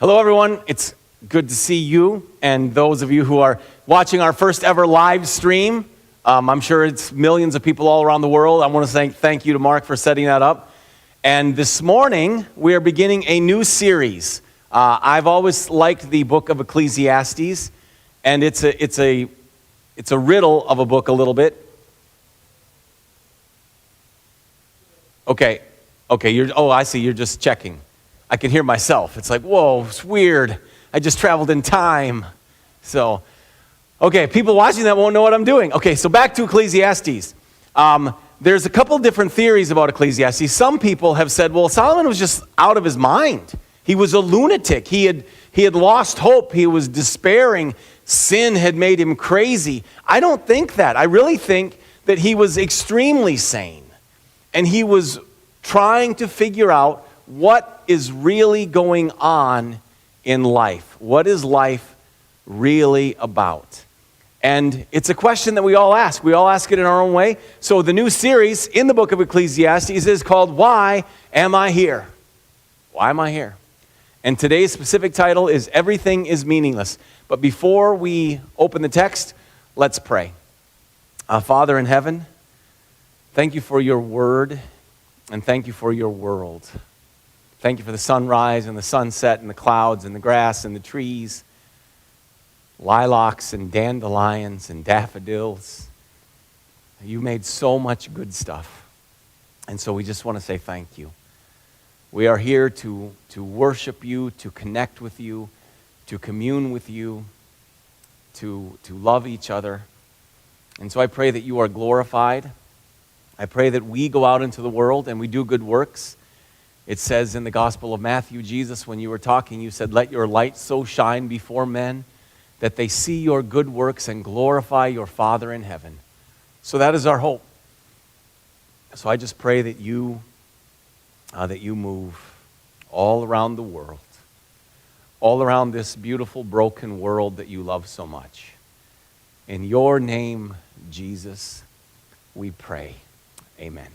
Hello, everyone. It's good to see you and those of you who are watching our first ever live stream. I'm sure it's millions of people all around the world. I want to say thank you to Mark for setting that up. And this morning, we are beginning a new series. I've always liked the book of Ecclesiastes, and it's a riddle of a book a little bit. Okay, I see, you're just checking. I can hear myself. It's like, whoa, it's weird. I just traveled in time. So, okay, people watching that won't know what I'm doing. Okay, so back to Ecclesiastes. There's a couple different theories about Ecclesiastes. Some people have said, well, Solomon was just out of his mind. He was a lunatic. He had lost hope. He was despairing. Sin had made him crazy. I don't think that. I really think that he was extremely sane. And he was trying to figure out what is really going on in life. What is life really about? And it's a question that we all ask. We all ask it in our own way. So the new series in the book of Ecclesiastes is called, Why Am I Here? Why am I here? And today's specific title is Everything is Meaningless. But before we open the text, let's pray. Father in heaven, thank you for your word, and thank you for your world. Thank you for the sunrise and the sunset and the clouds and the grass and the trees, lilacs and dandelions and daffodils. You made so much good stuff. And so we just want to say thank you. We are here to worship you, to connect with you, to commune with you, to love each other. And so I pray that you are glorified. I pray that we go out into the world and we do good works. It says in the Gospel of Matthew, Jesus, when you were talking, you said, let your light so shine before men that they see your good works and glorify your Father in heaven. So that is our hope. So I just pray that you move all around the world, all around this beautiful, broken world that you love so much. In your name, Jesus, we pray. Amen.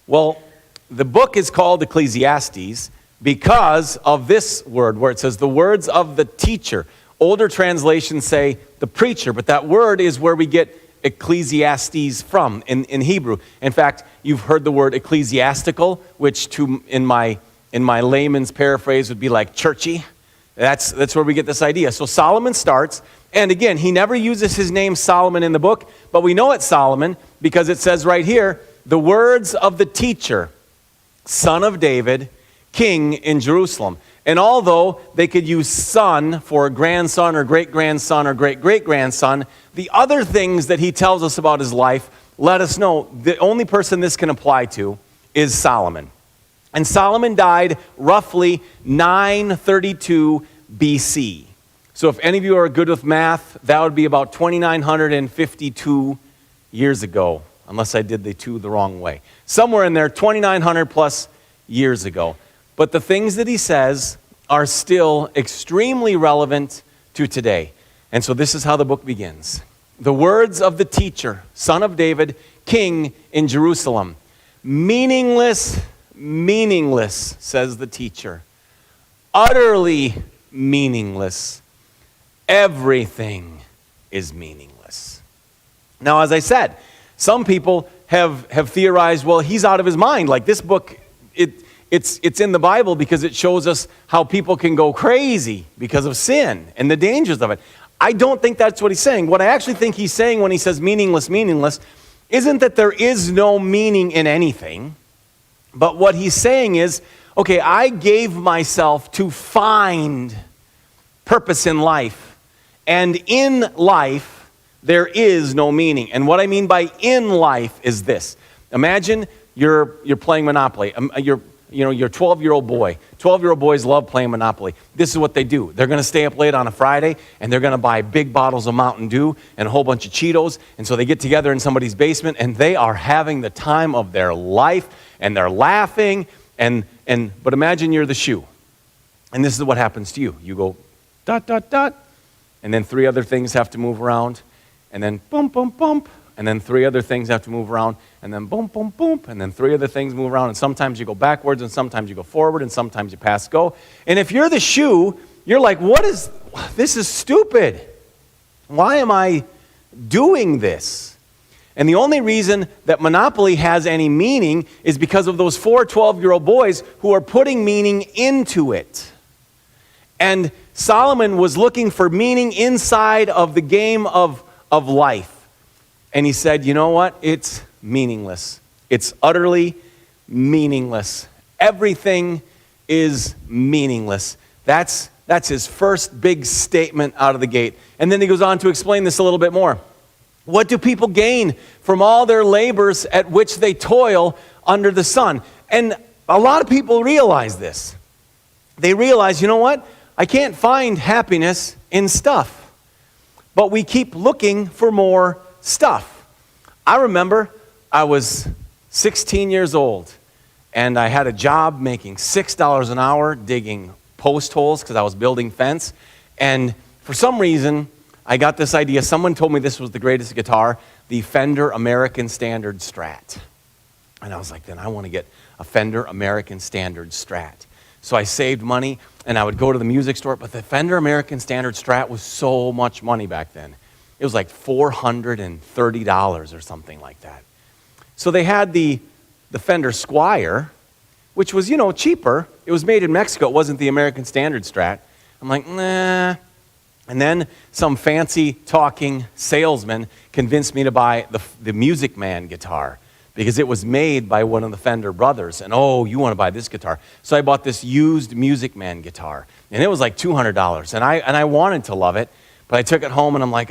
Well, the book is called Ecclesiastes because of this word where it says the words of the teacher. Older translations say the preacher, but that word is where we get Ecclesiastes from in Hebrew. In fact, you've heard the word ecclesiastical, which in my layman's paraphrase would be like churchy. That's where we get this idea. So Solomon starts, and again, he never uses his name Solomon in the book, but we know it's Solomon because it says right here, the words of the teacher, son of David, king in Jerusalem. And although they could use son for grandson or great-grandson or great-great-grandson, the other things that he tells us about his life let us know the only person this can apply to is Solomon. And Solomon died roughly 932 BC. So if any of you are good with math, that would be about 2,952 years ago, unless I did the two the wrong way. Somewhere in there, 2,900 plus years ago. But the things that he says are still extremely relevant to today. And so this is how the book begins. The words of the teacher, son of David, king in Jerusalem. Meaningless, meaningless, says the teacher. Utterly meaningless. Everything is meaningless. Now, as I said, some people have theorized, well, he's out of his mind. Like this book, it's in the Bible because it shows us how people can go crazy because of sin and the dangers of it. I don't think that's what he's saying. What I actually think he's saying when he says meaningless, meaningless, isn't that there is no meaning in anything. But what he's saying is, okay, I gave myself to find purpose in life. And in life, there is no meaning. And what I mean by in life is this. Imagine you're playing Monopoly. You're 12-year-old boy. 12-year-old boys love playing Monopoly. This is what they do. They're going to stay up late on a Friday, and they're going to buy big bottles of Mountain Dew and a whole bunch of Cheetos. And so they get together in somebody's basement, and they are having the time of their life, and they're laughing. But imagine you're the shoe. And this is what happens to you. You go, dot, dot, dot, and then three other things have to move around. And then bump, bump, bump. and then 3 other things have to move around, and then boom, boom, boom, and then 3 other things move around, and sometimes you go backwards, and sometimes you go forward, and sometimes you pass go. And if you're the shoe, you're like, this is stupid. Why am I doing this? And the only reason that Monopoly has any meaning is because of those 4 12-year-old boys who are putting meaning into it. And Solomon was looking for meaning inside of the game of life. And he said, you know what? It's meaningless. It's utterly meaningless. Everything is meaningless. That's his first big statement out of the gate. And then he goes on to explain this a little bit more. What do people gain from all their labors at which they toil under the sun? And a lot of people realize this. They realize, you know what? I can't find happiness in stuff. But we keep looking for more stuff. I remember I was 16 years old, and I had a job making $6 an hour digging post holes because I was building fence. And for some reason, I got this idea. Someone told me this was the greatest guitar, the Fender American Standard Strat. And I was like, then I want to get a Fender American Standard Strat. So I saved money, and I would go to the music store, but the Fender American Standard Strat was so much money back then. It was like $430 or something like that. So they had the Fender Squire, which was, cheaper. It was made in Mexico. It wasn't the American Standard Strat. I'm like, nah. And then some fancy talking salesman convinced me to buy the Music Man guitar because it was made by one of the Fender brothers. And, you want to buy this guitar. So I bought this used Music Man guitar. And it was like $200. And I wanted to love it. But I took it home and I'm like,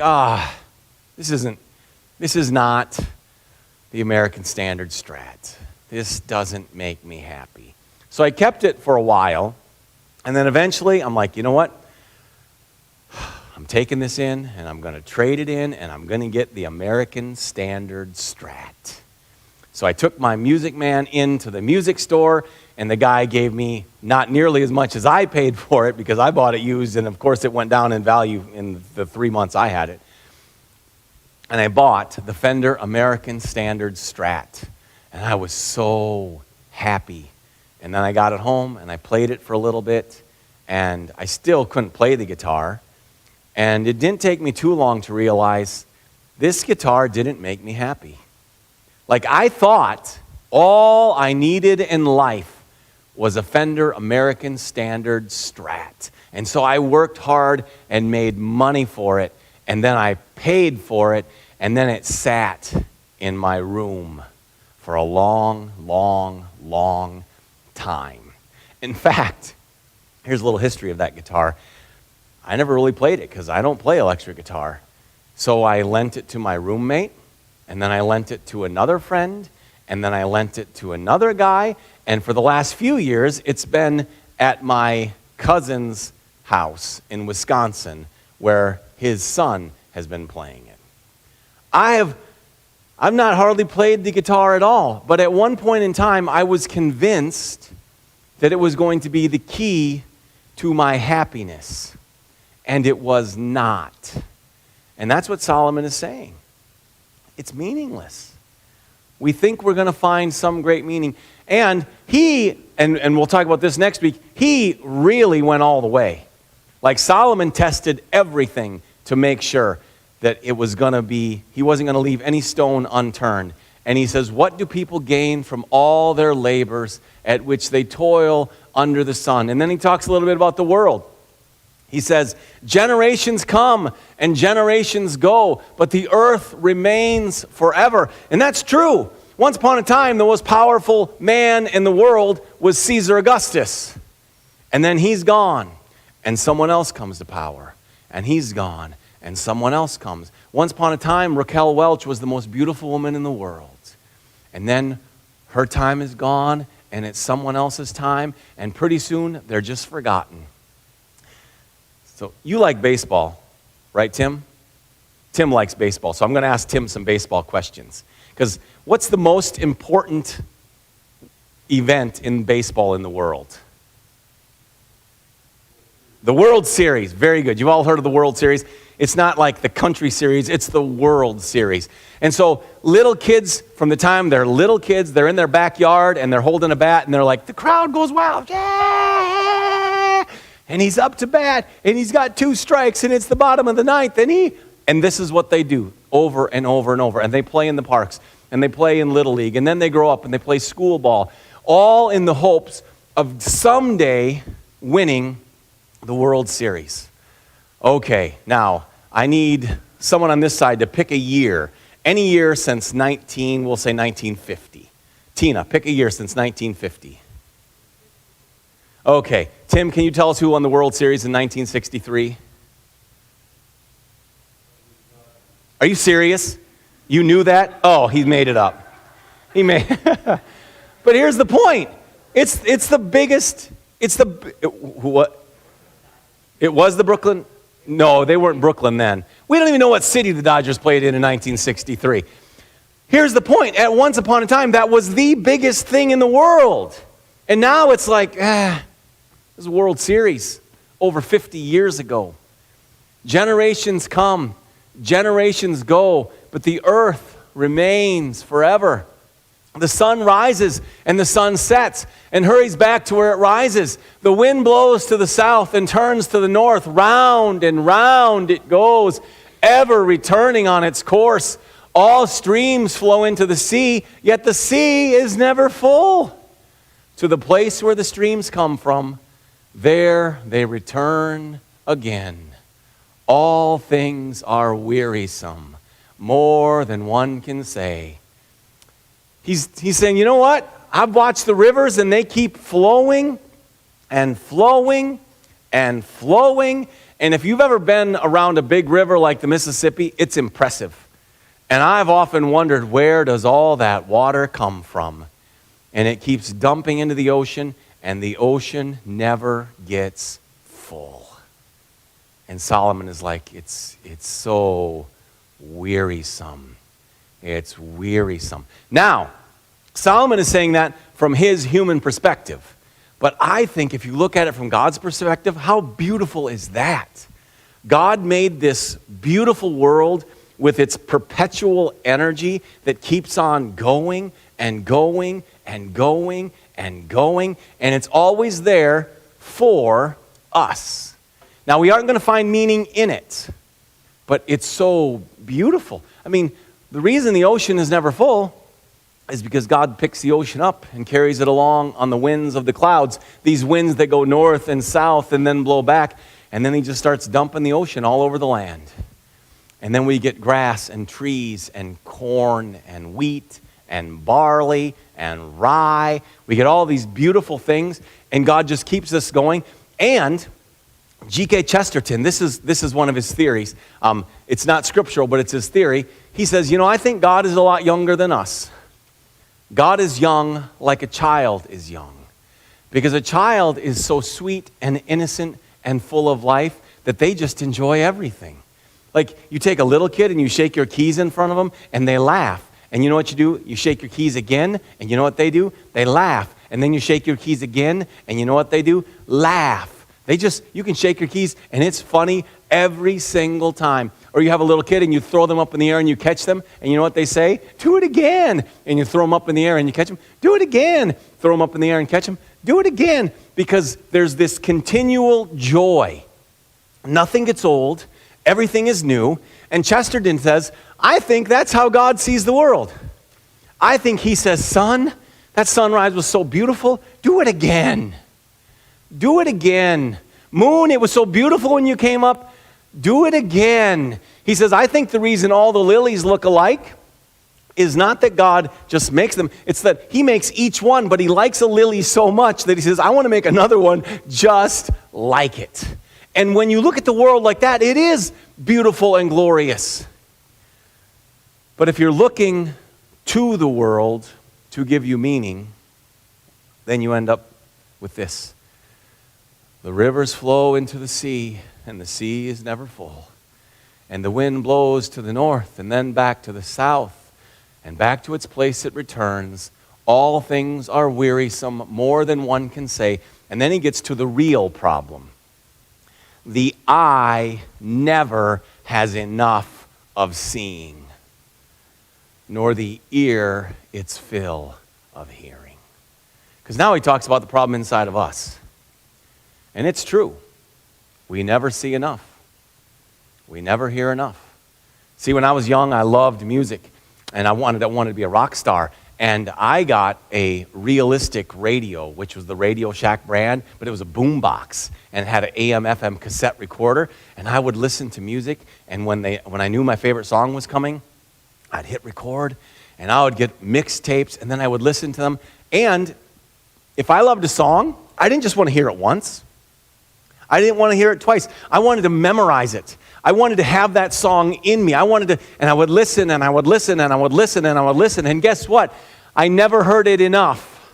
this is not the American Standard Strat. This doesn't make me happy. So I kept it for a while. And then eventually I'm like, you know what? I'm taking this in and I'm going to trade it in and I'm going to get the American Standard Strat. So I took my Music Man into the music store, and the guy gave me not nearly as much as I paid for it because I bought it used, and of course it went down in value in the 3 months I had it. And I bought the Fender American Standard Strat, and I was so happy. And then I got it home, and I played it for a little bit, and I still couldn't play the guitar. And it didn't take me too long to realize this guitar didn't make me happy. Like, I thought all I needed in life was a Fender American Standard Strat. And so I worked hard and made money for it, and then I paid for it, and then it sat in my room for a long, long, long time. In fact, here's a little history of that guitar. I never really played it because I don't play electric guitar. So I lent it to my roommate, and then I lent it to another friend, and then I lent it to another guy, and for the last few years, it's been at my cousin's house in Wisconsin, where his son has been playing it. I've not hardly played the guitar at all, but at one point in time, I was convinced that it was going to be the key to my happiness, and it was not. And that's what Solomon is saying. It's meaningless. We think we're going to find some great meaning. And and we'll talk about this next week, he really went all the way. Like Solomon tested everything to make sure that it was going to be, he wasn't going to leave any stone unturned. And he says, what do people gain from all their labors at which they toil under the sun? And then he talks a little bit about the world. He says, generations come and generations go, but the earth remains forever. And that's true. Once upon a time, the most powerful man in the world was Caesar Augustus. And then he's gone, and someone else comes to power. And he's gone, and someone else comes. Once upon a time, Raquel Welch was the most beautiful woman in the world. And then her time is gone, and it's someone else's time, and pretty soon, they're just forgotten. So you like baseball, right, Tim? Tim likes baseball, so I'm going to ask Tim some baseball questions. Because what's the most important event in baseball in the world? The World Series. Very good. You've all heard of the World Series. It's not like the country series, it's the World Series. And so little kids, from the time they're little kids, they're in their backyard and they're holding a bat and they're like, the crowd goes wild. Yeah! And he's up to bat and he's got 2 strikes and it's the bottom of the ninth and this is what they do over and over and over. And they play in the parks and they play in Little League and then they grow up and they play school ball, all in the hopes of someday winning the World Series. Okay, now I need someone on this side to pick a year. Any year since we'll say 1950. Tina, pick a year since 1950. Okay, Tim, can you tell us who won the World Series in 1963? Are you serious? You knew that? Oh, he made it up. He made. But here's the point. It's the biggest. What? It was the Brooklyn. No, they weren't Brooklyn then. We don't even know what city the Dodgers played in 1963. Here's the point. At once upon a time, that was the biggest thing in the world. And now it's like, this is a World Series over 50 years ago. Generations come, generations go, but the earth remains forever. The sun rises and the sun sets and hurries back to where it rises. The wind blows to the south and turns to the north. Round and round it goes, ever returning on its course. All streams flow into the sea, yet the sea is never full. To the place where the streams come from, there they return again. All things are wearisome, more than one can say. He's saying, you know what? I've watched the rivers and they keep flowing and flowing and flowing. And if you've ever been around a big river like the Mississippi, it's impressive. And I've often wondered, where does all that water come from? And it keeps dumping into the ocean, and the ocean never gets full. And Solomon is like, it's so wearisome. It's wearisome. Now, Solomon is saying that from his human perspective. But I think if you look at it from God's perspective, how beautiful is that? God made this beautiful world with its perpetual energy that keeps on going and going and going and going. And it's always there for us. Now, we aren't going to find meaning in it, but it's so beautiful. I mean, the reason the ocean is never full is because God picks the ocean up and carries it along on the winds of the clouds, these winds that go north and south and then blow back, and then he just starts dumping the ocean all over the land. And then we get grass and trees and corn and wheat and barley and rye. We get all these beautiful things, and God just keeps us going. And G.K. Chesterton, this is one of his theories. It's not scriptural, but it's his theory. He says, I think God is a lot younger than us. God is young like a child is young. Because a child is so sweet and innocent and full of life that they just enjoy everything. Like, you take a little kid and you shake your keys in front of them and they laugh. And you know what you do? You shake your keys again, and you know what they do? They laugh. And then you shake your keys again, and you know what they do? Laugh. You can shake your keys, and it's funny every single time. Or you have a little kid, and you throw them up in the air, and you catch them, and you know what they say? Do it again. And you throw them up in the air, and you catch them. Do it again. Throw them up in the air and catch them. Do it again. Because there's this continual joy. Nothing gets old. Everything is new. And Chesterton says, I think that's how God sees the world. I think he says, son, that sunrise was so beautiful. Do it again. Do it again. Moon, it was so beautiful when you came up. Do it again. He says, I think the reason all the lilies look alike is not that God just makes them. It's that he makes each one, but he likes a lily so much that he says, I want to make another one just like it. And when you look at the world like that, it is beautiful and glorious. But if you're looking to the world to give you meaning, then you end up with this. The rivers flow into the sea, and the sea is never full. And the wind blows to the north, and then back to the south, and back to its place it returns. All things are wearisome, more than one can say. And then he gets to the real problem. The eye never has enough of seeing, nor the ear its fill of hearing. Because now he talks about the problem inside of us. And it's true. We never see enough. We never hear enough. See, when I was young, I loved music, and I wanted to be a rock star. And I got a realistic radio, which was the Radio Shack brand, but it was a boom box, and it had an AM/FM cassette recorder. And I would listen to music, and when I knew my favorite song was coming, I'd hit record, and I would get mixtapes, and then I would listen to them. And if I loved a song, I didn't just want to hear it once. I didn't want to hear it twice. I wanted to memorize it. I wanted to have that song in me. And I would listen, and I would listen, and I would listen, and I would listen. And guess what? I never heard it enough,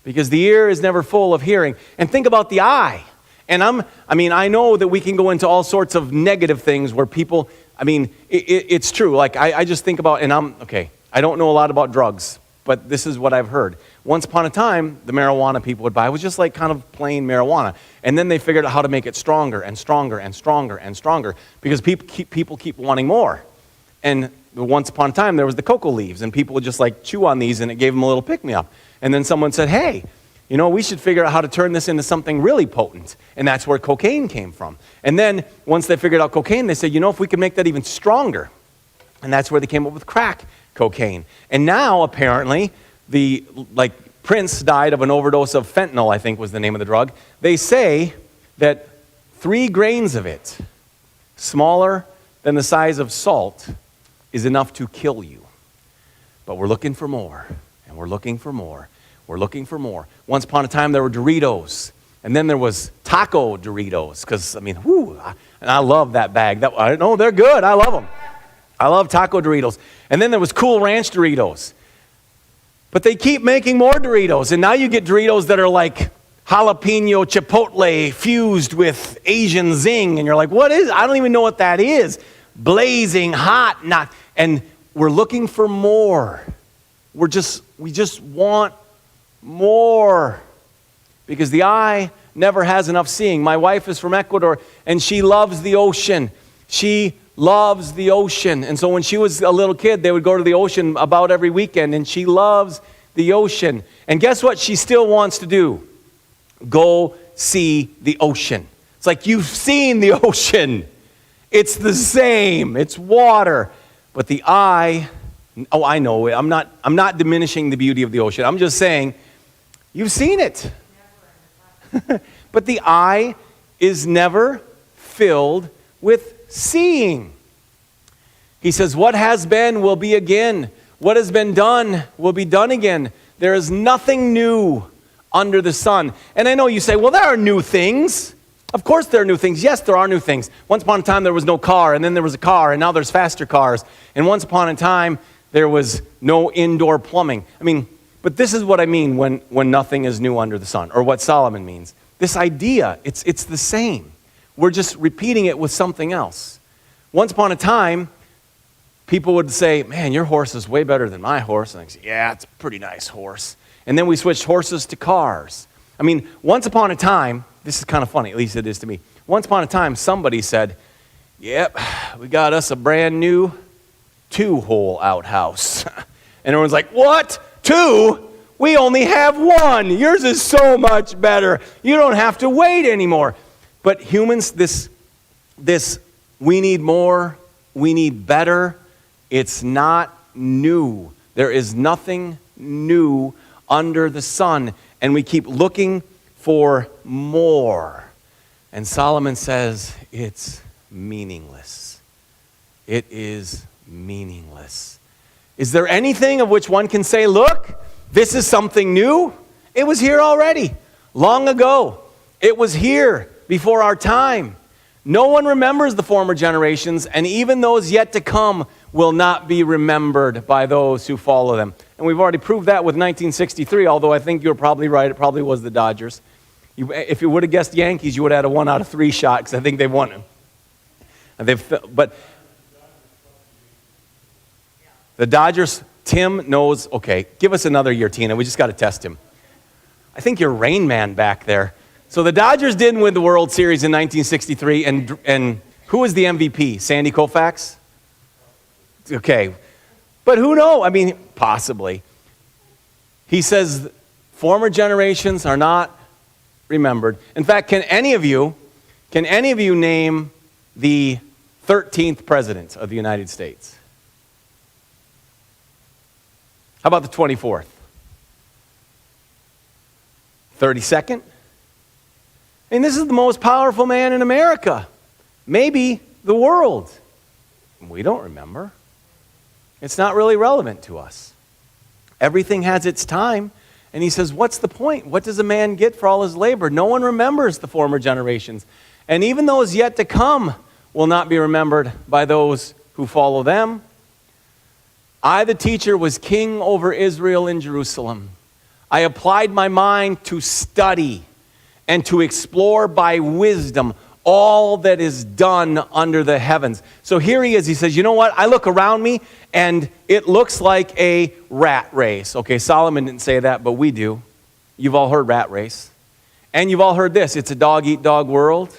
because the ear is never full of hearing. And think about the eye. And I know that we can go into all sorts of negative things where people, it's true. Like, I just think about, I don't know a lot about drugs, but this is what I've heard. Once upon a time, the marijuana people would buy was just like kind of plain marijuana. And then they figured out how to make it stronger and stronger and stronger and stronger, because people keep wanting more. And once upon a time, there was the cocoa leaves, and people would just like chew on these, and it gave them a little pick-me-up. And then someone said, hey, we should figure out how to turn this into something really potent. And that's where cocaine came from. And then once they figured out cocaine, they said, if we could make that even stronger. And that's where they came up with crack cocaine. And now, apparently, Prince died of an overdose of fentanyl, I think was the name of the drug. They say that 3 grains of it, smaller than the size of salt, is enough to kill you. But we're looking for more, and we're looking for more. We're looking for more. Once upon a time, there were Doritos, and then there was taco Doritos, because, and I love that bag. I know they're good. I love them. I love taco Doritos. And then there was Cool Ranch Doritos. But they keep making more Doritos, and now you get Doritos that are like jalapeno chipotle fused with Asian zing, and you're like, what is? I don't even know what that is. Blazing hot, and we're looking for more. We just want more, because the eye never has enough seeing. My wife is from Ecuador, and she loves the ocean. She loves the ocean. And so when she was a little kid, they would go to the ocean about every weekend, and she loves the ocean. And guess what she still wants to do? Go see the ocean. It's like, you've seen the ocean. It's the same. It's water. But the eye, I know, I'm not diminishing the beauty of the ocean. I'm just saying, you've seen it. But the eye is never filled with seeing. He says, what has been will be again. What has been done will be done again. There is nothing new under the sun. And I know you say, well, there are new things. Of course there are new things. Yes, there are new things. Once upon a time there was no car, and then there was a car, and now there's faster cars. And once upon a time there was no indoor plumbing. But this is what I mean when nothing is new under the sun, or what Solomon means. This idea, it's the same. We're just repeating it with something else. Once upon a time, people would say, man, your horse is way better than my horse. And I say, yeah, it's a pretty nice horse. And then we switched horses to cars. Once upon a time, this is kind of funny, at least it is to me. Once upon a time, somebody said, yep, we got us a brand new 2-hole outhouse. And everyone's like, what? 2? We only have 1. Yours is so much better. You don't have to wait anymore. But humans, this we need more, we need better. It's not new. There is nothing new under the sun. And we keep looking for more. And Solomon says it's meaningless. It is meaningless. Is there anything of which one can say, look, this is something new? It was here already, long ago. It was here before our time. No one remembers the former generations, and even those yet to come will not be remembered by those who follow them. And we've already proved that with 1963, although I think you're probably right. It probably was the Dodgers. If you would have guessed Yankees, you would have had a 1 out of 3 shot, because I think they've won it. But the Dodgers, Tim knows, okay, give us another year, Tina. We just got to test him. I think you're Rain Man back there. So the Dodgers didn't win the World Series in 1963, and Who was the MVP? Sandy Koufax? Okay. But who knows? I mean, possibly. He says, former generations are not remembered. In fact, can any of you name the 13th president of the United States? How about the 24th? 32nd? I mean, this is the most powerful man in America. Maybe the world. We don't remember. It's not really relevant to us. Everything has its time. And he says, what's the point? What does a man get for all his labor? No one remembers the former generations. And even those yet to come will not be remembered by those who follow them. I, the teacher, was king over Israel in Jerusalem. I applied my mind to study and to explore by wisdom all that is done under the heavens. So here he is. He says, you know what? I look around me and it looks like a rat race. Okay, Solomon didn't say that, but we do. You've all heard rat race. And you've all heard this. It's a dog-eat-dog world.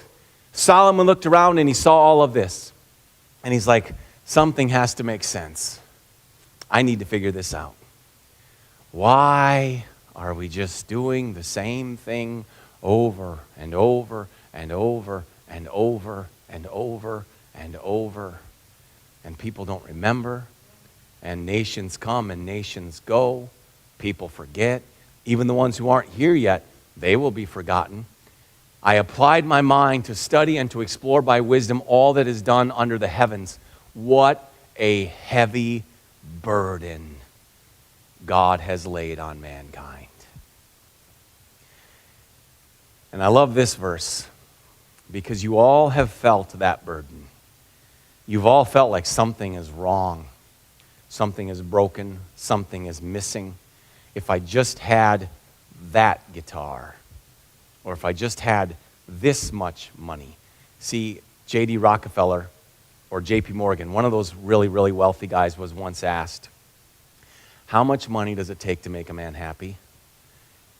Solomon looked around and he saw all of this. And he's like, something has to make sense. I need to figure this out. Why are we just doing the same thing over and over and over and over and over and over? And people don't remember. And nations come and nations go. People forget. Even the ones who aren't here yet, they will be forgotten. I applied my mind to study and to explore by wisdom all that is done under the heavens. What a heavy burden God has laid on mankind. And I love this verse because you all have felt that burden. You've all felt like something is wrong, something is broken, something is missing. If I just had that guitar, or if I just had this much money. See, J.D. Rockefeller or J.P. Morgan, one of those really, really wealthy guys, was once asked, how much money does it take to make a man happy?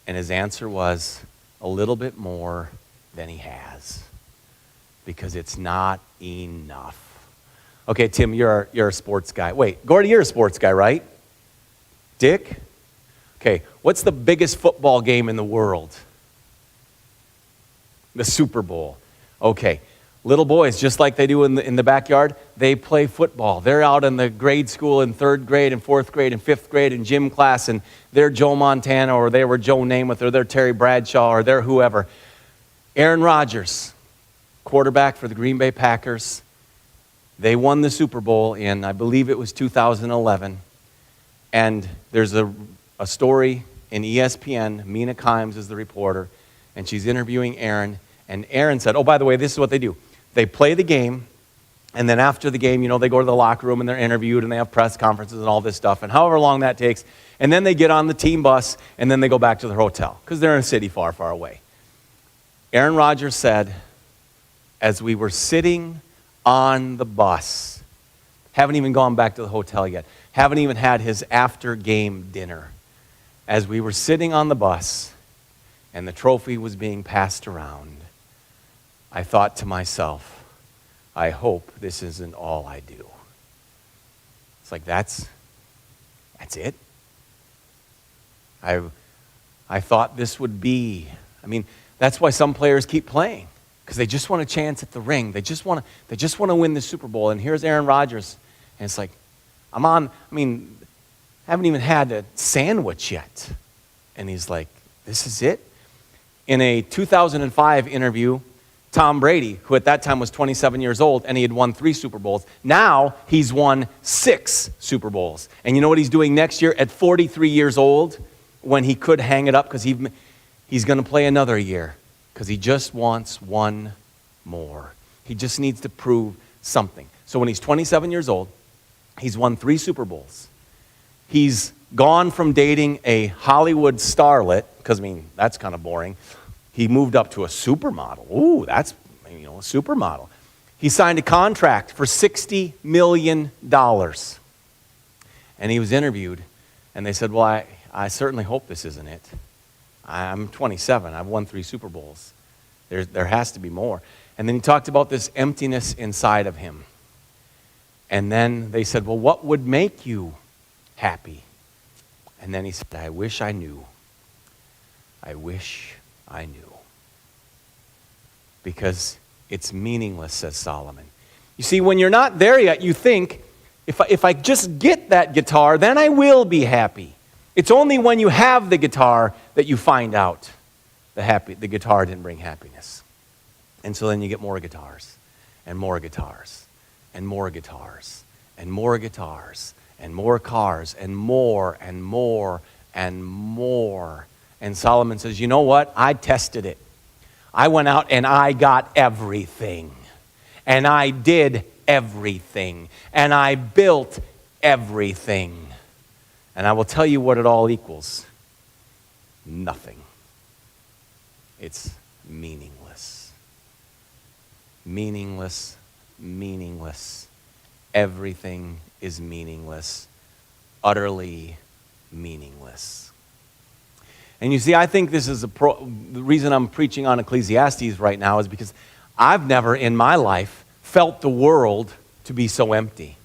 And his answer was, a little bit more than he has, because it's not enough. Okay, Tim, you're a sports guy. Wait, Gordy, you're a sports guy, right? Dick? Okay, what's the biggest football game in the world? The Super Bowl. Okay, little boys, just like they do in the backyard, they play football. They're out in the grade school in 3rd grade and 4th grade and 5th grade in gym class, and they're Joe Montana, or they were Joe Namath, or they're Terry Bradshaw, or they're whoever. Aaron Rodgers, quarterback for the Green Bay Packers. They won the Super Bowl in, I believe it was 2011. And there's a story in ESPN. Mina Kimes is the reporter, and she's interviewing Aaron. And Aaron said, oh, by the way, this is what they do. They play the game, and then after the game, they go to the locker room and they're interviewed and they have press conferences and all this stuff, and however long that takes. And then they get on the team bus and then they go back to their hotel because they're in a city far, far away. Aaron Rodgers said, as we were sitting on the bus, haven't even gone back to the hotel yet, haven't even had his after-game dinner. As we were sitting on the bus and the trophy was being passed around, I thought to myself, I hope this isn't all I do. It's like, that's it? I thought this would be, that's why some players keep playing, because they just want a chance at the ring. They just want to win the Super Bowl. And here's Aaron Rodgers, and it's like, haven't even had a sandwich yet. And he's like, this is it? In a 2005 interview, Tom Brady, who at that time was 27 years old, and he had won 3 Super Bowls. Now he's won 6 Super Bowls. And you know what he's doing next year at 43 years old, when he could hang it up because he's going to play another year because he just wants one more. He just needs to prove something. So when he's 27 years old, he's won 3 Super Bowls. He's gone from dating a Hollywood starlet, because, that's kind of boring. He moved up to a supermodel. Ooh, that's, a supermodel. He signed a contract for $60 million. And he was interviewed, and they said, well, I certainly hope this isn't it. I'm 27. I've won 3 Super Bowls. There has to be more. And then he talked about this emptiness inside of him. And then they said, well, what would make you happy? And then he said, I wish I knew. I wish I knew. Because it's meaningless, says Solomon. You see, when you're not there yet, you think, if I just get that guitar, then I will be happy. It's only when you have the guitar that you find out the guitar didn't bring happiness. And so then you get more guitars, and more guitars, and more guitars, and more guitars, and more cars, and more, and more, and more. And Solomon says, you know what? I tested it. I went out and I got everything. And I did everything. And I built everything. And I will tell you what it all equals. Nothing. It's meaningless. Meaningless, meaningless. Everything is meaningless. Utterly meaningless. And you see, I think this is the reason I'm preaching on Ecclesiastes right now is because I've never in my life felt the world to be so empty.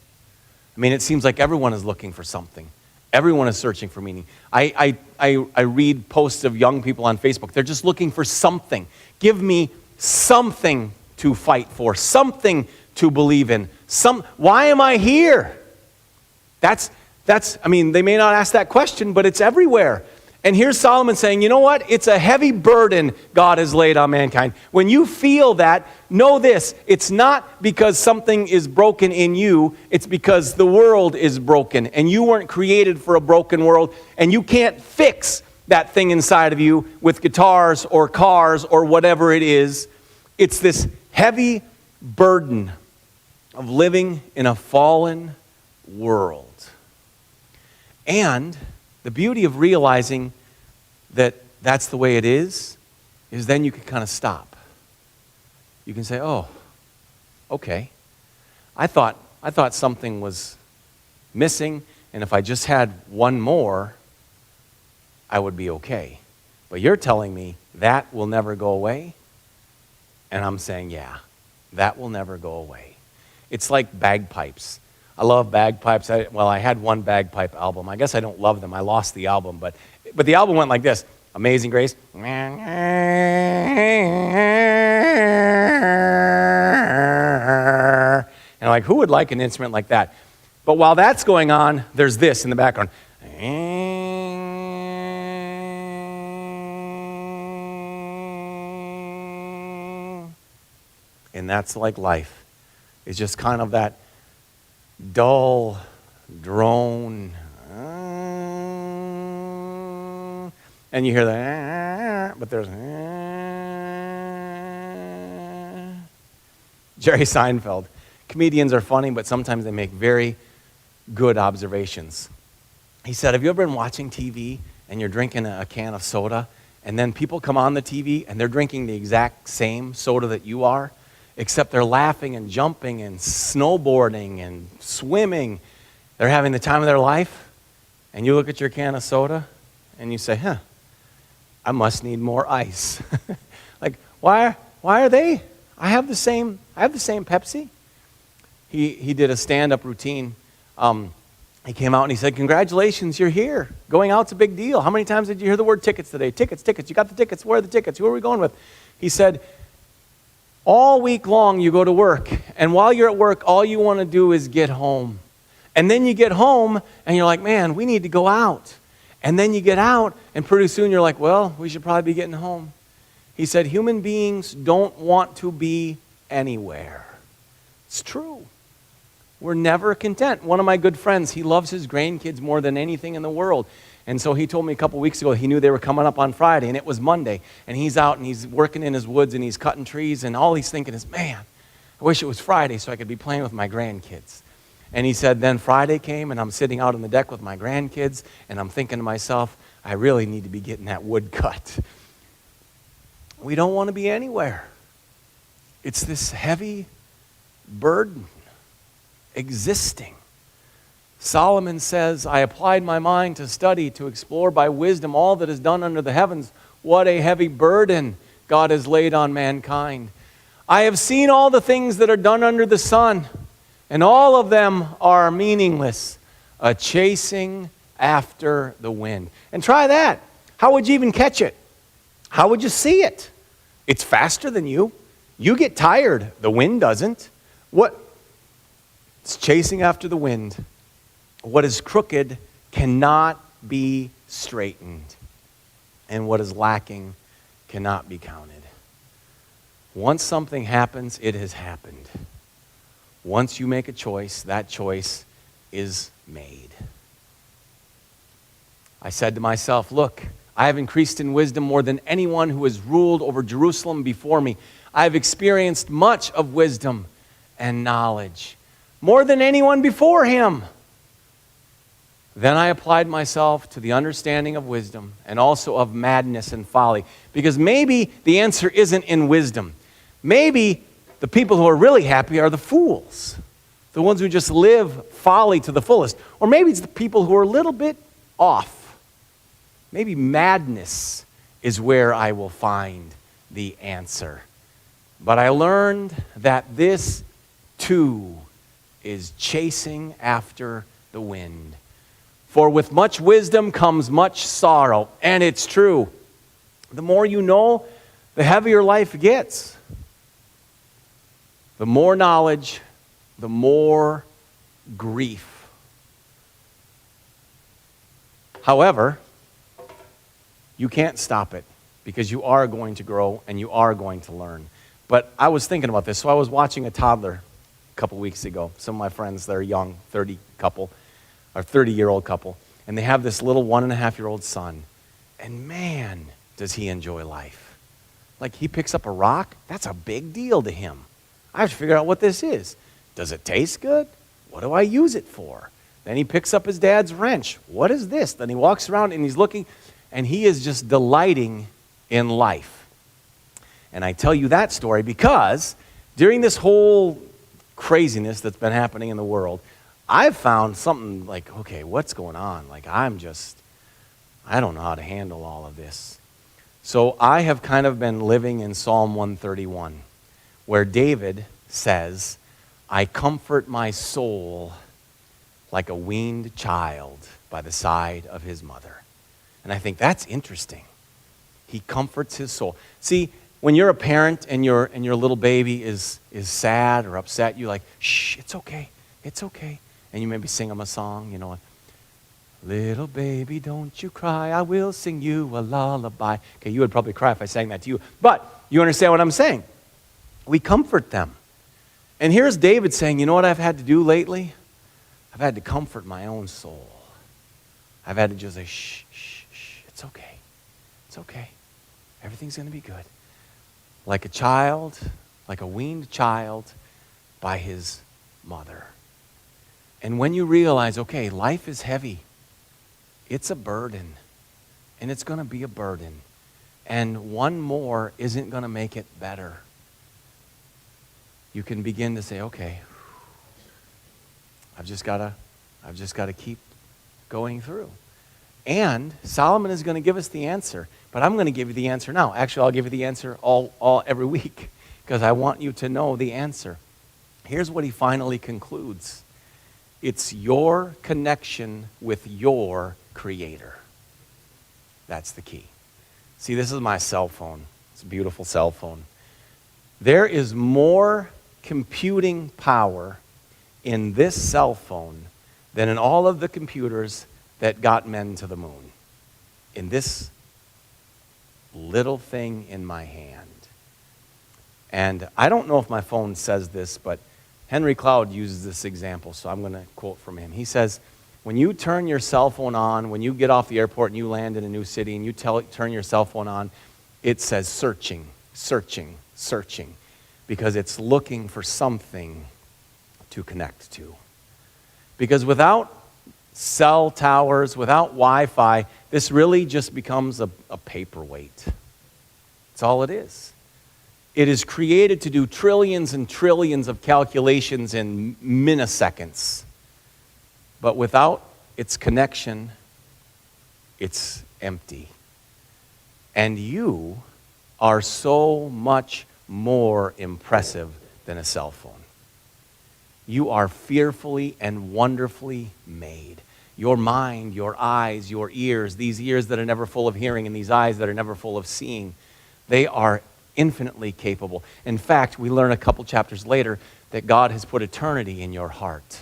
I mean, it seems like everyone is looking for something. Everyone is searching for meaning. I read posts of young people on Facebook. They're just looking for something. Give me something to fight for, something to believe in. Why am I here? That's. I mean, they may not ask that question, but it's everywhere. And here's Solomon saying, you know what? It's a heavy burden God has laid on mankind. When you feel that, know this. It's not because something is broken in you. It's because the world is broken. And you weren't created for a broken world. And you can't fix that thing inside of you with guitars or cars or whatever it is. It's this heavy burden of living in a fallen world. And the beauty of realizing that that's the way it is then you can kind of stop. You can say, oh, okay. I thought something was missing, and if I just had one more, I would be okay. But you're telling me that will never go away? And I'm saying, yeah, that will never go away. It's like bagpipes. I love bagpipes. I had one bagpipe album. I guess I don't love them. I lost the album. But the album went like this. Amazing Grace. And like, who would like an instrument like that? But while that's going on, there's this in the background. And that's like life. It's just kind of that dull drone. And you hear the, but there's, Jerry Seinfeld. Comedians are funny, but sometimes they make very good observations. He said, have you ever been watching TV and you're drinking a can of soda, and then people come on the TV and they're drinking the exact same soda that you are, except they're laughing and jumping and snowboarding and swimming. They're having the time of their life, and you look at your can of soda and you say, I must need more ice. Like, why are they? I have the same Pepsi. He did a stand-up routine. He came out and he said, congratulations, you're here. Going out's a big deal. How many times did you hear the word tickets today? Tickets. You got the tickets. Where are the tickets? Who are we going with? He said, all week long you go to work. And while you're at work, all you want to do is get home. And then you get home and you're like, man, we need to go out. And then you get out, and pretty soon you're like, well, we should probably be getting home. He said, human beings don't want to be anywhere. It's true. We're never content. One of my good friends, he loves his grandkids more than anything in the world. And so he told me a couple weeks ago he knew they were coming up on Friday, and it was Monday. And he's out, and he's working in his woods, and he's cutting trees, and all he's thinking is, man, I wish it was Friday so I could be playing with my grandkids. And he said, then Friday came, and I'm sitting out on the deck with my grandkids, and I'm thinking to myself, I really need to be getting that wood cut. We don't want to be anywhere. It's this heavy burden existing. Solomon says, I applied my mind to study, to explore by wisdom all that is done under the heavens. What a heavy burden God has laid on mankind. I have seen all the things that are done under the sun, and all of them are meaningless, a chasing after the wind. And try that. How would you even catch it? How would you see it? It's faster than you. You get tired. The wind doesn't. It's chasing after the wind. What is crooked cannot be straightened, and what is lacking cannot be counted. Once something happens, it has happened. Once you make a choice, that choice is made. I said to myself, look, I have increased in wisdom more than anyone who has ruled over Jerusalem before me. I have experienced much of wisdom and knowledge, more than anyone before him. Then I applied myself to the understanding of wisdom and also of madness and folly. Because maybe the answer isn't in wisdom. Maybe the people who are really happy are the fools, the ones who just live folly to the fullest. Or maybe it's the people who are a little bit off. Maybe madness is where I will find the answer. But I learned that this too is chasing after the wind. For with much wisdom comes much sorrow. And it's true. The more you know, the heavier life gets. The more knowledge, the more grief. However, you can't stop it because you are going to grow and you are going to learn. But I was thinking about this. So I was watching a toddler a couple weeks ago. Some of my friends, they're young, 30-year-old couple, and they have this little 1.5-year-old son. And man, does he enjoy life. Like he picks up a rock, that's a big deal to him. I have to figure out what this is. Does it taste good? What do I use it for? Then he picks up his dad's wrench. What is this? Then he walks around and he's looking, and he is just delighting in life. And I tell you that story because during this whole craziness that's been happening in the world, I've found something like, okay, what's going on? Like I don't know how to handle all of this. So I have kind of been living in Psalm 131, where David says, I comfort my soul like a weaned child by the side of his mother. And I think that's interesting. He comforts his soul. See, when you're a parent and your little baby is sad or upset, you're like, shh, it's okay, it's okay. And you maybe sing them a song, little baby, don't you cry, I will sing you a lullaby. Okay, you would probably cry if I sang that to you. But you understand what I'm saying. We comfort them. And here's David saying, you know what I've had to do lately? I've had to comfort my own soul. I've had to just say, shh, shh, shh, it's okay. It's okay. Everything's going to be good. Like a child, like a weaned child by his mother. And when you realize, okay, life is heavy. It's a burden. And it's going to be a burden. And one more isn't going to make it better. You can begin to say, okay, I've just got to keep going through. And Solomon is going to give us the answer, but I'm going to give you the answer now. Actually, I'll give you the answer all every week because I want you to know the answer. Here's what he finally concludes. It's your connection with your Creator. That's the key. See, this is my cell phone. It's a beautiful cell phone. There is more computing power in this cell phone than in all of the computers that got men to the moon. In this little thing in my hand. And I don't know if my phone says this, but Henry Cloud uses this example, so I'm going to quote from him. He says, when you turn your cell phone on, when you get off the airport and you land in a new city and you turn your cell phone on, it says searching, searching, searching, because it's looking for something to connect to. Because without cell towers, without Wi-Fi, this really just becomes a paperweight. That's all it is. It is created to do trillions and trillions of calculations in milliseconds. But without its connection, it's empty. And you are so much more impressive than a cell phone. You are fearfully and wonderfully made. Your mind, your eyes, your ears, these ears that are never full of hearing and these eyes that are never full of seeing, they are infinitely capable. In fact, we learn a couple chapters later that God has put eternity in your heart.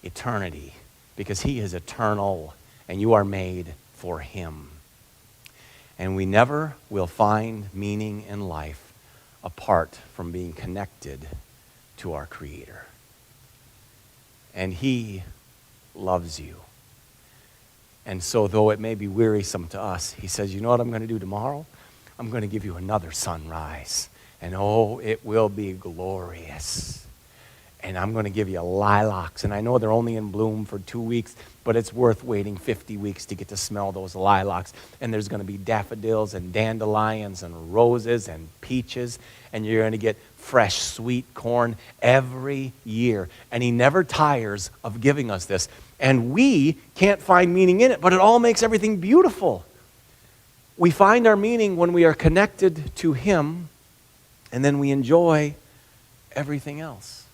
Eternity, because He is eternal and you are made for Him. And we never will find meaning in life apart from being connected to our Creator. And He loves you. And so though it may be wearisome to us, He says, you know what I'm going to do tomorrow? I'm going to give you another sunrise. And oh, it will be glorious. And I'm going to give you lilacs. And I know they're only in bloom for 2 weeks, but it's worth waiting 50 weeks to get to smell those lilacs. And there's going to be daffodils and dandelions and roses and peaches. And you're going to get fresh, sweet corn every year. And He never tires of giving us this. And we can't find meaning in it, but it all makes everything beautiful. We find our meaning when we are connected to Him, and then we enjoy everything else.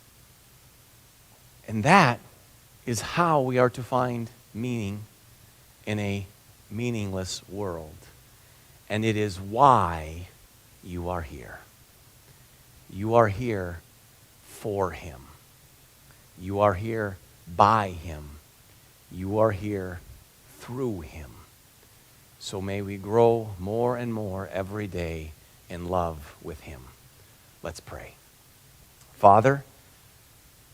And that is how we are to find meaning in a meaningless world. And it is why you are here. You are here for Him. You are here by Him. You are here through Him. So may we grow more and more every day in love with Him. Let's pray. Father,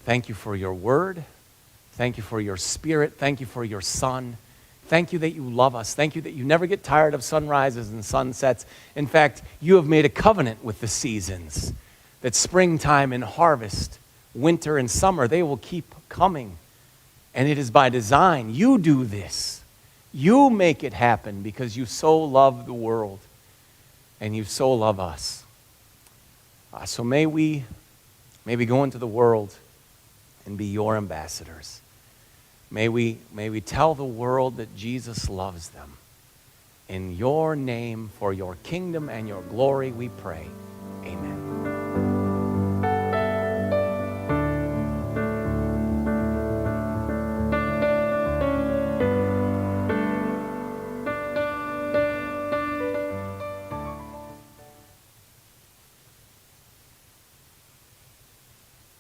thank you for your word. Thank you for your Spirit. Thank you for your Son. Thank you that you love us. Thank you that you never get tired of sunrises and sunsets. In fact, you have made a covenant with the seasons, that springtime and harvest, winter and summer, they will keep coming. And it is by design. You do this. You make it happen because you so love the world and you so love us. So may we go into the world and be your ambassadors. May we tell the world that Jesus loves them. In your name, for your kingdom and your glory, we pray.